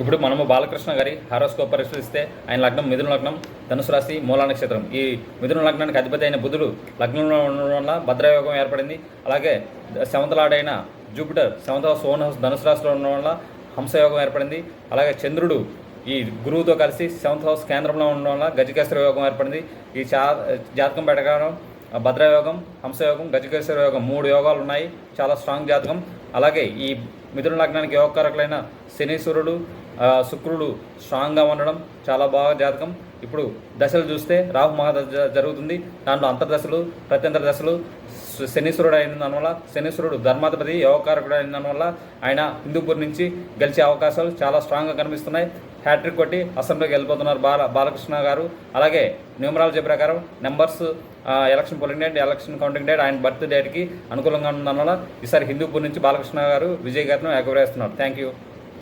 ఇప్పుడు మనము బాలకృష్ణ గారి హారోస్కోప్ పరిశీలిస్తే ఆయన లగ్నం మిథున లగ్నం, ధనుసు రాశి, మూలా నక్షత్రం. ఈ మిథున లగ్నానికి అధిపతి అయిన బుధుడు లగ్నంలో ఉండడం వల్ల భద్రయోగం ఏర్పడింది. అలాగే సెవెంత్ లార్డ్ అయిన Jupiter seventh house, own house, ధనుసు రాశిలో ఉండడం వల్ల హంసయోగం ఏర్పడింది. అలాగే చంద్రుడు ఈ గురువుతో కలిసి సెవెంత్ హౌస్ కేంద్రంలో ఉండడం వల్ల గజకేశ్వర యోగం ఏర్పడింది. ఈ జాతకం ప్రకారం భద్రయోగం, హంసయోగం, గజకేశ్వర యోగం 3 యోగాలు ఉన్నాయి. చాలా స్ట్రాంగ్ జాతకం. అలాగే ఈ మిథున లగ్నానికి యోగకారకులైన శనీశ్వరుడు, శుక్రుడు స్ట్రాంగ్గా ఉండడం చాలా బాగా జాతకం. ఇప్పుడు దశలు చూస్తే రాహు మహాదశ జరుగుతుంది. దాంట్లో అంతర్దశలు, ప్రత్యంతర దశలు. శనీశ్వరుడు అయిన దానివల్ల, శనీశ్వరుడు ధర్మాధిపతి యోగకారకుడు అయిన దానివల్ల ఆయన హిందూపూర్ నుంచి గెలిచే అవకాశాలు చాలా స్ట్రాంగ్గా కనిపిస్తున్నాయి. హ్యాట్రిక్ కొట్టి అసెంబ్లీకి వెళ్ళిపోతున్నారు బాలకృష్ణ గారు. అలాగే న్యూమరాలజీ ప్రకారం numbers, election polling date, election counting date ఆయన బర్త్ డేట్కి అనుకూలంగా ఉన్న దానివల్ల ఈసారి హిందూపూర్ నుంచి బాలకృష్ణ గారు విజయ్ గారిని ఎగవేస్తున్నారు. Thank you.